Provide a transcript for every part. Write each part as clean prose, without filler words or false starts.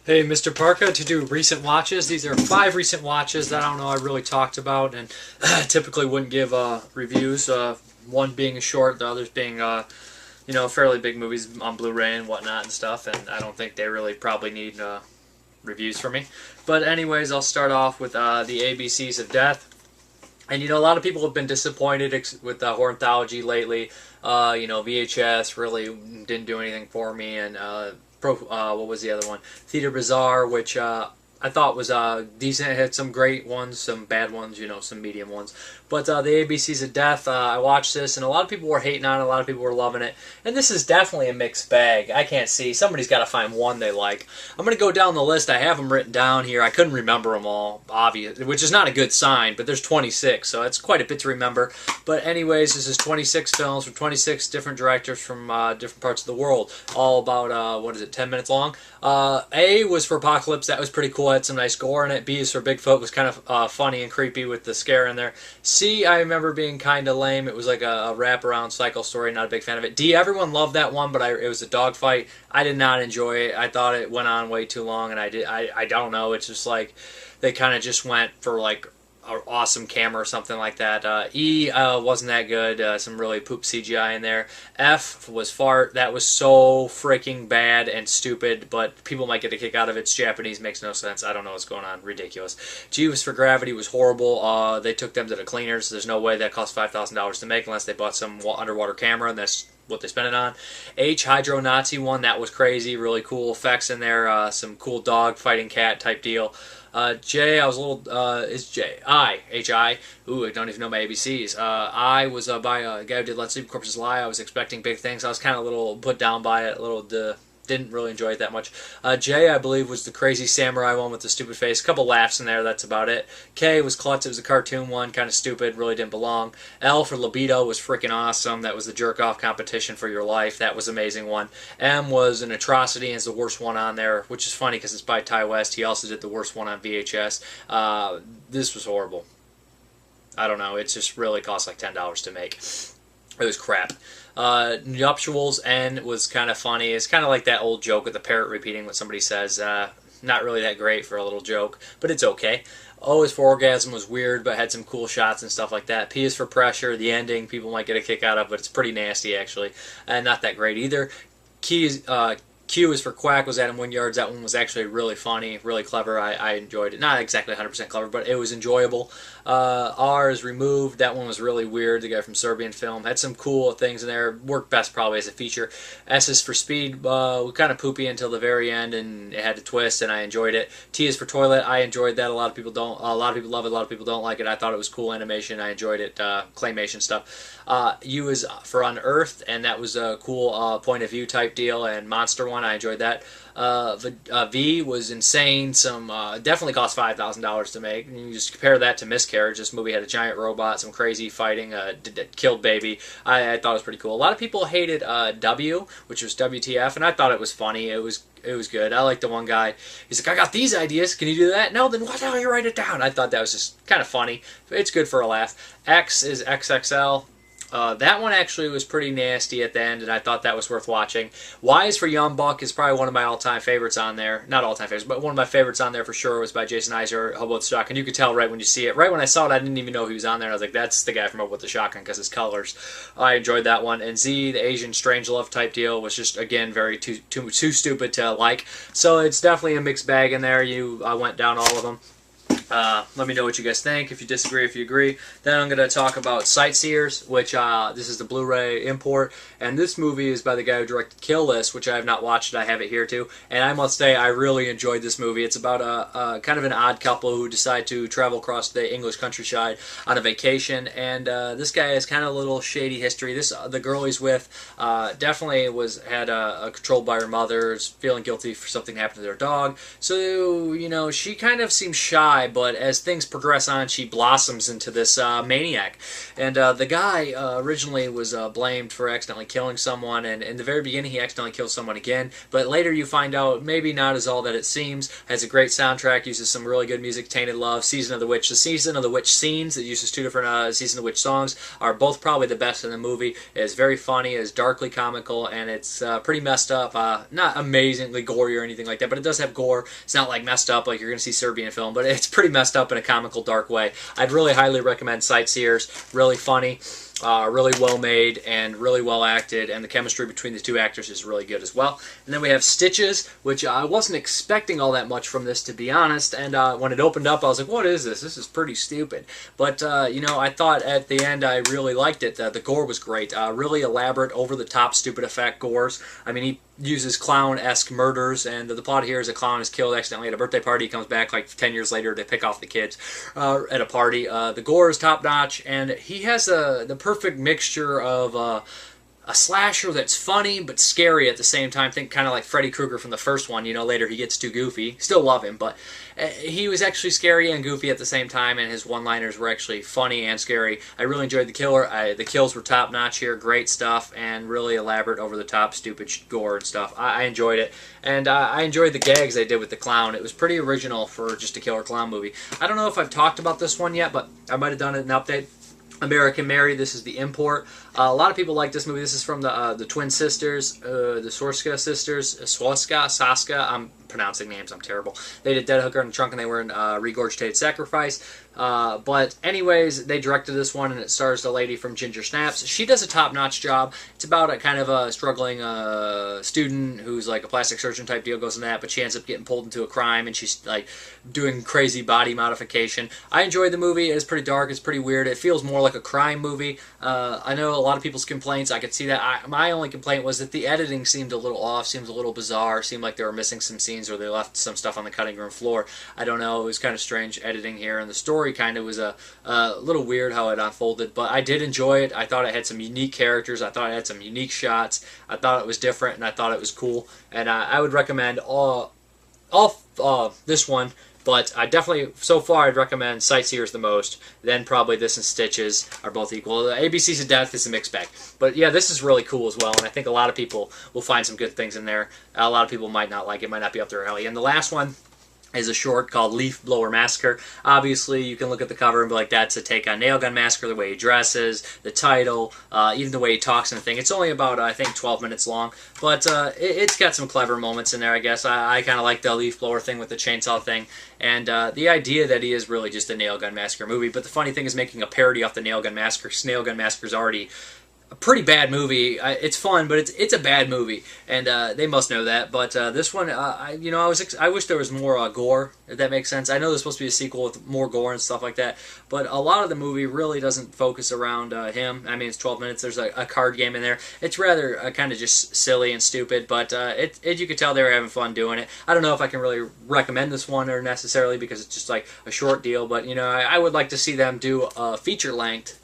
Hey, Mrparka, to do recent watches. These are 5 recent watches that I don't know I really talked about and typically wouldn't give reviews. One being a short, the others being fairly big movies on Blu-ray and whatnot and stuff. And I don't think they really probably need reviews from me. But anyways, I'll start off with the ABCs of Death. And a lot of people have been disappointed with horror anthology lately. VHS really didn't do anything for me, and what was the other one? Theater Bazaar, which I thought was decent. It had some great ones, some bad ones, some medium ones. But the ABCs of Death, I watched this, and a lot of people were hating on it, a lot of people were loving it. And this is definitely a mixed bag. I can't see. Somebody's got to find one they like. I'm going to go down the list. I have them written down here. I couldn't remember them all, obviously, which is not a good sign, but there's 26, so it's quite a bit to remember. But anyways, this is 26 films from 26 different directors from different parts of the world, all about, 10 minutes long. A was for Apocalypse. That was pretty cool. It had some nice gore in it. B is for Bigfoot. Was kind of funny and creepy with the scare in there. C, I remember being kind of lame. It was like a wraparound cycle story. Not a big fan of it. D, everyone loved that one, but it was a dogfight. I did not enjoy it. I thought it went on way too long, and I don't know. It's just like they kind of just went for like an awesome camera or something like that. E wasn't that good. Some really poop CGI in there. F was fart. That was so freaking bad and stupid, but people might get a kick out of it. It's Japanese, makes no sense. I don't know what's going on. Ridiculous. G was for Gravity. Was horrible. They took them to the cleaners. There's no way that cost $5,000 to make unless they bought some underwater camera, and that's what they spent it on. H, Hydro Nazi one. That was crazy. Really cool effects in there. Some cool dog fighting cat type deal. J, I was a little, is J. I, H-I. Ooh, I don't even know my ABCs. I was by a guy who did Let Sleep Corpses Lie. I was expecting big things. I was kind of a little put down by it, didn't really enjoy it that much. J, I believe, was the crazy samurai one with the stupid face. A couple laughs in there, that's about it. K was Klutz. It was a cartoon one, kind of stupid, really didn't belong. L for Libido was freaking awesome. That was the jerk-off competition for your life. That was an amazing one. M was an atrocity and is the worst one on there, which is funny because it's by Ty West. He also did the worst one on VHS. This was horrible. I don't know. It just really cost like $10 to make. It was crap. Nuptials N was kind of funny. It's kind of like that old joke with the parrot repeating what somebody says. Not really that great for a little joke, but it's okay. O is for Orgasm, was weird, but had some cool shots and stuff like that. P is for Pressure. The ending, people might get a kick out of, but it's pretty nasty, actually. And not that great either. Q is for Quack, was Adam Wynyard's. That one was actually really funny, really clever. I enjoyed it. Not exactly 100% clever, but it was enjoyable. R is Removed. That one was really weird. The guy from Serbian Film had some cool things in there. Worked best probably as a feature. S is for Speed. Kind of poopy until the very end, and it had a twist, and I enjoyed it. T is for Toilet. I enjoyed that. A lot of people don't. A lot of people love it. A lot of people don't like it. I thought it was cool animation. I enjoyed it. Claymation stuff. U is for Unearthed, and that was a cool point of view type deal, and Monster one. I enjoyed that. V was insane. Some definitely cost $5,000 to make. And you just compare that to Miscarriage. This movie had a giant robot, some crazy fighting, killed baby. I thought it was pretty cool. A lot of people hated W, which was WTF, and I thought it was funny. It was good. I liked the one guy. He's like, I got these ideas. Can you do that? No, then why don't you write it down? I thought that was just kind of funny. It's good for a laugh. X is XXL. That one actually was pretty nasty at the end, and I thought that was worth watching. Y is for Young Buck is probably one of my all-time favorites on there. Not all-time favorites, but one of my favorites on there for sure was by Jason Isaac, Hobo with the Shotgun. You could tell right when you see it. Right when I saw it, I didn't even know he was on there. I was like, that's the guy from Hobo with the Shotgun because his colors. I enjoyed that one. And Z, the Asian Strangelove type deal, was just, again, very too stupid to like. So it's definitely a mixed bag in there. I went down all of them. Let me know what you guys think, if you disagree, if you agree. Then I'm going to talk about Sightseers, which this is the Blu-ray import, and this movie is by the guy who directed Kill List, which I have not watched. I have it here too, and I must say I really enjoyed this movie. It's about a kind of an odd couple who decide to travel across the English countryside on a vacation, and this guy has kind of a little shady history. The girl he's with definitely had controlled by her mother, is feeling guilty for something happened to their dog. So she kind of seems shy, but but as things progress on, she blossoms into this maniac. And the guy originally was blamed for accidentally killing someone, and in the very beginning he accidentally kills someone again, but later you find out maybe not as all that it seems. Has a great soundtrack, uses some really good music. Tainted Love, Season of the Witch. The Season of the Witch scenes, it uses 2 different Season of the Witch songs, are both probably the best in the movie. It's very funny, it's darkly comical, and it's pretty messed up. Not amazingly gory or anything like that, but it does have gore. It's not like messed up like you're going to see Serbian film, but it's pretty messed up in a comical, dark way. I'd really highly recommend Sightseers. Really funny. Really well made and really well acted, and the chemistry between the 2 actors is really good as well. And then we have Stitches, which I wasn't expecting all that much from this, to be honest, and when it opened up I was like, what is this? This is pretty stupid. But, you know, I thought at the end I really liked it. The gore was great. Really elaborate, over-the-top, stupid effect gores. I mean, he uses clown-esque murders, and the plot here is a clown is killed accidentally at a birthday party. He comes back like 10 years later to pick off the kids at a party. The gore is top-notch, and he has the perfect mixture of a slasher that's funny but scary at the same time. Think kind of like Freddy Krueger from the first one. You know, later he gets too goofy. Still love him, but he was actually scary and goofy at the same time, and his one-liners were actually funny and scary. I really enjoyed the killer. The kills were top-notch here. Great stuff, and really elaborate, over-the-top, stupid gore and stuff. I enjoyed it, and I enjoyed the gags they did with the clown. It was pretty original for just a killer clown movie. I don't know if I've talked about this one yet, but I might have done it in an update. American Mary, this is the import. A lot of people like this movie. This is from the twin sisters, the Sorska sisters, Saska. I'm pronouncing names, I'm terrible. They did Dead Hooker in the Trunk, and they were in Regurgitated Sacrifice. But anyways, they directed this one, and it stars the lady from Ginger Snaps. She does a top-notch job. It's about a kind of a struggling student who's like a plastic surgeon type deal, goes in that, but she ends up getting pulled into a crime, and she's like doing crazy body modification. I enjoyed the movie. It's pretty dark. It's pretty weird. It feels more like a crime movie. I know a lot of people's complaints. I could see that. My only complaint was that the editing seemed a little off, seemed a little bizarre, seemed like they were missing some scenes or they left some stuff on the cutting room floor. I don't know. It was kind of strange editing here, and the story kind of was a little weird how it unfolded, but I did enjoy it. I thought it had some unique characters. I thought it had some unique shots. I thought it was different, and I thought it was cool, and I would recommend this one. But I definitely, so far, I'd recommend Sightseers the most. Then probably this and Stitches are both equal. ABCs of Death is a mixed bag. But yeah, this is really cool as well, and I think a lot of people will find some good things in there. A lot of people might not like it, might not be up their alley. And the last one is a short called Leaf Blower Massacre. Obviously, you can look at the cover and be like, that's a take on Nail Gun Massacre, the way he dresses, the title, even the way he talks and the thing. It's only about, I think, 12 minutes long, but it's got some clever moments in there, I guess. I kind of like the leaf blower thing with the chainsaw thing, and the idea that he is really just a Nail Gun Massacre movie. But the funny thing is making a parody off the Nail Gun Massacre. Nail Gun Massacre is already a pretty bad movie. It's fun, but it's a bad movie, and they must know that. But this one, I wish there was more gore, if that makes sense. I know there's supposed to be a sequel with more gore and stuff like that, but a lot of the movie really doesn't focus around him. I mean, it's 12 minutes. There's a card game in there. It's rather kind of just silly and stupid, but you could tell they were having fun doing it. I don't know if I can really recommend this one or necessarily because it's just like a short deal, but you know, I would like to see them do a feature length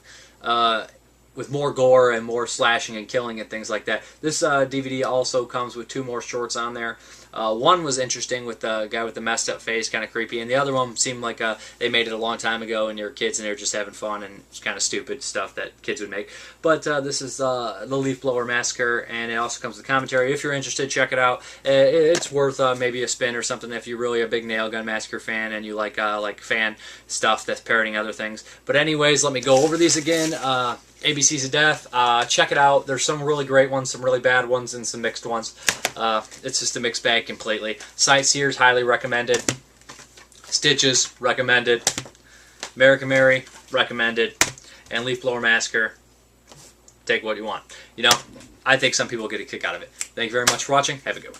with more gore and more slashing and killing and things like that. This DVD also comes with 2 more shorts on there. One was interesting with the guy with the messed up face, kind of creepy, and the other one seemed like they made it a long time ago and they were kids and they were just having fun and it's kind of stupid stuff that kids would make. But this is the Leaf Blower Massacre, and it also comes with commentary. If you're interested, check it out. It's worth maybe a spin or something if you're really a big Nail Gun Massacre fan and you like fan stuff that's parodying other things. But anyways, let me go over these again. ABCs of Death, check it out. There's some really great ones, some really bad ones, and some mixed ones. It's just a mixed bag completely. Sightseers, highly recommended. Stitches, recommended. American Mary, recommended. And Leaf Blower Massacre, take what you want. You know, I think some people get a kick out of it. Thank you very much for watching. Have a good one.